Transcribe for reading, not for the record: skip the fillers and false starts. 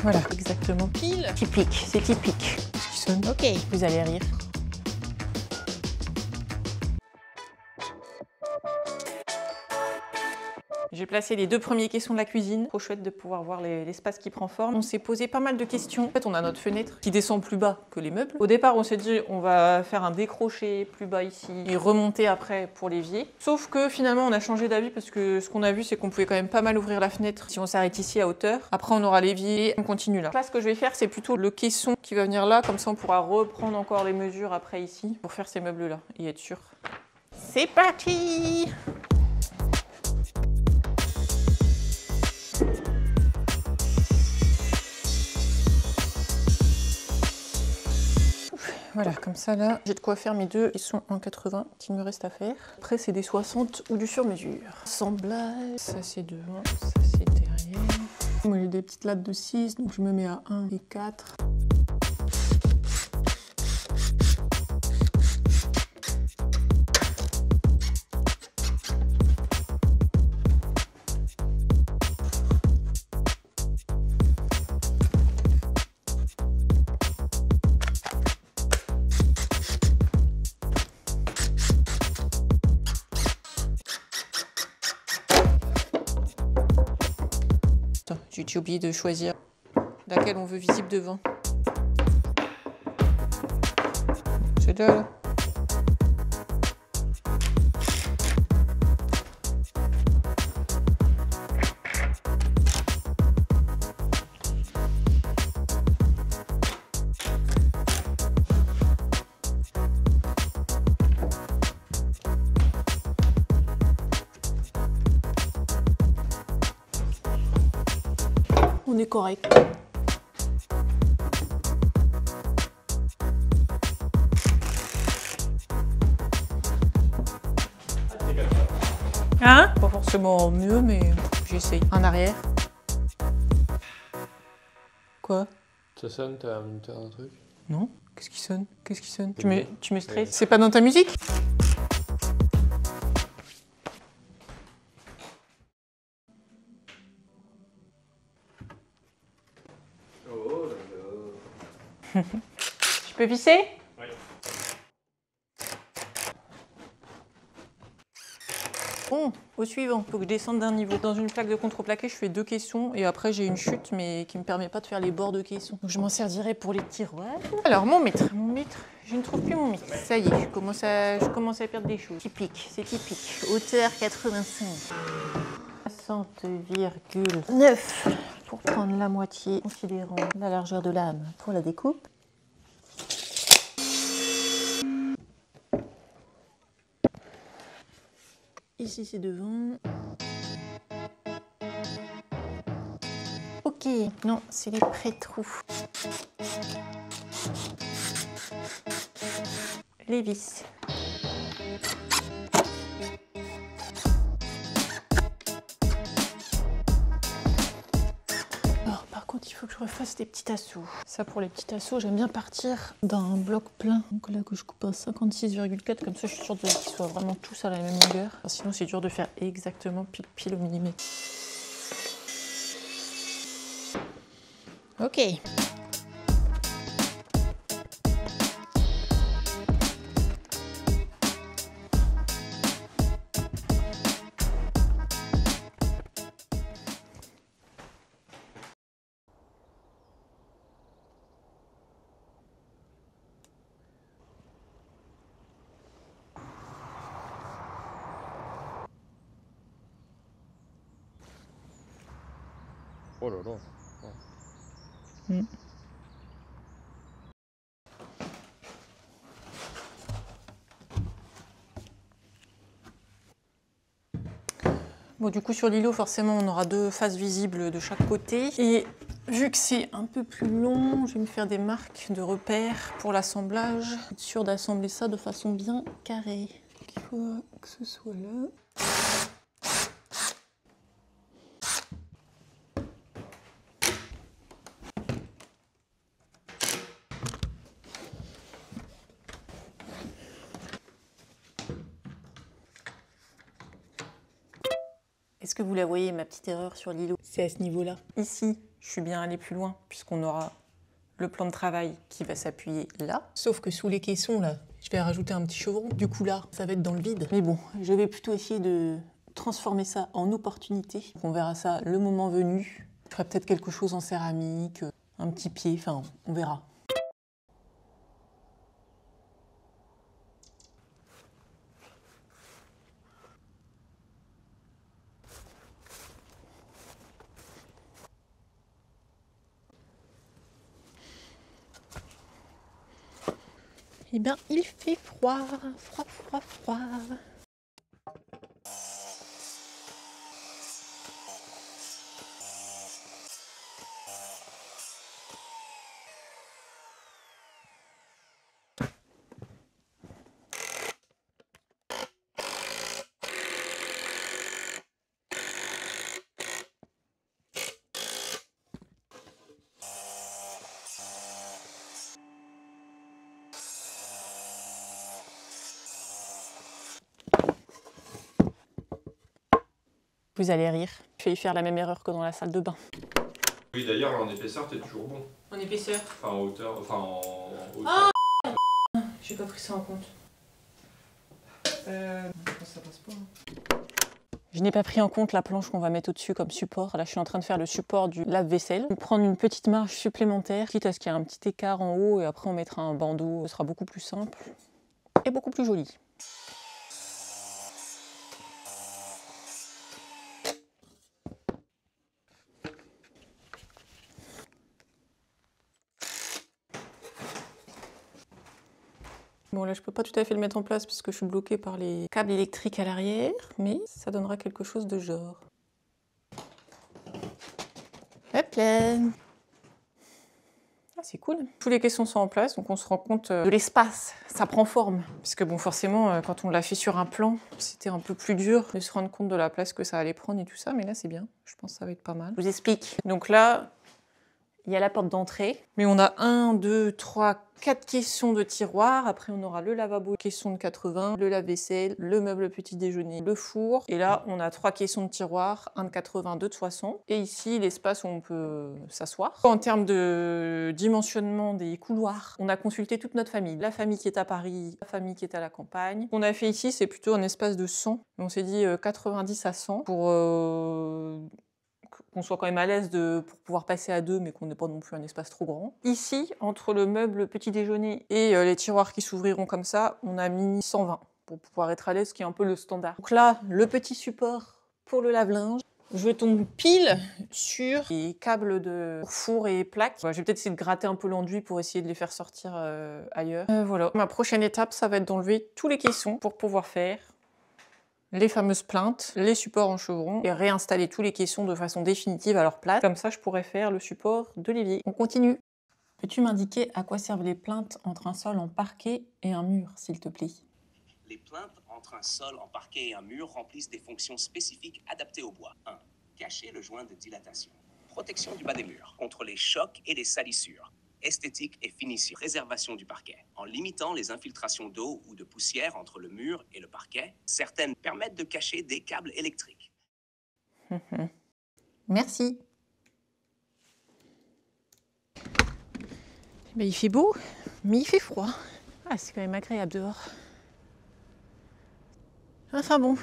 Voilà, exactement. Pile. Typique, c'est typique. Ce qui sonne. Ok, vous allez rire. J'ai placé les 2 premiers caissons de la cuisine. Trop chouette de pouvoir voir l'espace qui prend forme. On s'est posé pas mal de questions. En fait, on a notre fenêtre qui descend plus bas que les meubles. Au départ, on s'est dit on va faire un décroché plus bas ici et remonter après pour l'évier. Sauf que finalement, on a changé d'avis parce que ce qu'on a vu, c'est qu'on pouvait quand même pas mal ouvrir la fenêtre si on s'arrête ici à hauteur. Après, on aura l'évier et on continue là. Là, ce que je vais faire, c'est plutôt le caisson qui va venir là. Comme ça, on pourra reprendre encore les mesures après ici pour faire ces meubles-là et être sûr. C'est parti! Voilà, comme ça là, j'ai de quoi faire mes 2 caissons en 80 qu'il me reste à faire. Après, c'est des 60 ou du sur-mesure. Assemblage, ça c'est devant, ça c'est derrière. Moi j'ai des petites lattes de 6, donc je me mets à 1 et 4. J'ai oublié de choisir laquelle on veut visible devant. C'est là. On est correct. Hein? Pas forcément mieux, mais j'essaye. En arrière. Quoi? Ça sonne, t'as un truc? Non? Qu'est-ce qui sonne? Qu'est-ce qui sonne? Tu me stresses? C'est pas dans ta musique? Oh là là. Je peux visser? Oui. Bon, au suivant, faut que je descende d'un niveau. Dans une plaque de contreplaqué, je fais 2 caissons et après j'ai une chute mais qui me permet pas de faire les bords de caissons. Donc je m'en servirai pour les tiroirs. Alors mon mètre, je ne trouve plus mon mètre. Ça y est, je commence à perdre des choses. Typique, c'est typique. Hauteur 85. 60,9 pour prendre la moitié, considérant la largeur de lame pour la découpe. Ici c'est devant. Ok, non, c'est les pré-trous. Les vis. Alors, par contre, il faut que je refasse des petits assauts. Ça, pour les petits assauts, j'aime bien partir d'un bloc plein. Donc là, que je coupe à 56,4, comme ça, je suis sûre qu'ils soient vraiment tous à la même longueur. Enfin, sinon, c'est dur de faire exactement pile au millimètre. Ok. Oh là là. Mm. Bon, du coup, sur l'îlot, forcément, on aura 2 faces visibles de chaque côté. Et vu que c'est un peu plus long, je vais me faire des marques de repères pour l'assemblage. Être sûr d'assembler ça de façon bien carrée. Il faut que ce soit là. Est-ce que vous la voyez, ma petite erreur sur l'îlot? c'est à ce niveau-là. Ici, je suis bien allée plus loin, puisqu'on aura le plan de travail qui va s'appuyer là. Sauf que sous les caissons, là, je vais rajouter un petit chevron. Du coup, là, ça va être dans le vide. Mais bon, je vais plutôt essayer de transformer ça en opportunité. On verra ça le moment venu. Je ferai peut-être quelque chose en céramique, un petit pied, enfin, on verra. Eh bien, il fait froid, froid, froid, froid. Vous allez rire. Je vais y faire la même erreur que dans la salle de bain. Oui, d'ailleurs, en épaisseur, t'es toujours bon. En épaisseur? Enfin, en hauteur. Enfin, en hauteur. J'ai pas pris ça en compte. Ça passe pas. Je n'ai pas pris en compte la planche qu'on va mettre au-dessus comme support. Là, je suis en train de faire le support du lave-vaisselle. Prendre une petite marge supplémentaire, quitte à ce qu'il y ait un petit écart en haut, et après on mettra un bandeau. Ce sera beaucoup plus simple et beaucoup plus joli. Bon, là, je peux pas tout à fait le mettre en place parce que je suis bloquée par les câbles électriques à l'arrière, mais ça donnera quelque chose de genre. Hop là! Ah, c'est cool. Tous les caissons sont en place, donc on se rend compte de l'espace. Ça prend forme. Parce que bon, forcément, quand on l'a fait sur un plan, c'était un peu plus dur de se rendre compte de la place que ça allait prendre et tout ça, mais là, c'est bien. Je pense que ça va être pas mal. Je vous explique. Donc là, il y a la porte d'entrée, mais on a 1, 2, 3, 4 caissons de tiroirs. Après, on aura le lavabo, caisson de 80, le lave-vaisselle, le meuble petit déjeuner, le four. Et là, on a 3 caissons de tiroirs, 1 de 80, 2 de 60. Et ici, l'espace où on peut s'asseoir. En termes de dimensionnement des couloirs, on a consulté toute notre famille. La famille qui est à Paris, la famille qui est à la campagne. Ce qu'on a fait ici, c'est plutôt un espace de 100. On s'est dit 90 à 100 pour qu'on soit quand même à l'aise pour pouvoir passer à 2, mais qu'on n'ait pas non plus un espace trop grand. Ici, entre le meuble petit déjeuner et les tiroirs qui s'ouvriront comme ça, on a mis 120 pour pouvoir être à l'aise, ce qui est un peu le standard. Donc là, le petit support pour le lave-linge. Je tombe pile sur les câbles de four et plaques. Je vais peut-être essayer de gratter un peu l'enduit pour essayer de les faire sortir ailleurs. Voilà. Ma prochaine étape, ça va être d'enlever tous les caissons pour pouvoir faire les fameuses plinthes, les supports en chevron et réinstaller tous les caissons de façon définitive à leur place. Comme ça, je pourrais faire le support de l'évier. On continue. Peux-tu m'indiquer à quoi servent les plinthes entre un sol en parquet et un mur, s'il te plaît? Les plinthes entre un sol en parquet et un mur remplissent des fonctions spécifiques adaptées au bois. 1. Cacher le joint de dilatation. Protection du bas des murs contre les chocs et les salissures. Esthétique et finition. Préservation du parquet. En limitant les infiltrations d'eau ou de poussière entre le mur et le parquet, certaines permettent de cacher des câbles électriques. Merci. Ben, il fait beau, mais il fait froid. Ah, c'est quand même agréable dehors. Enfin bon,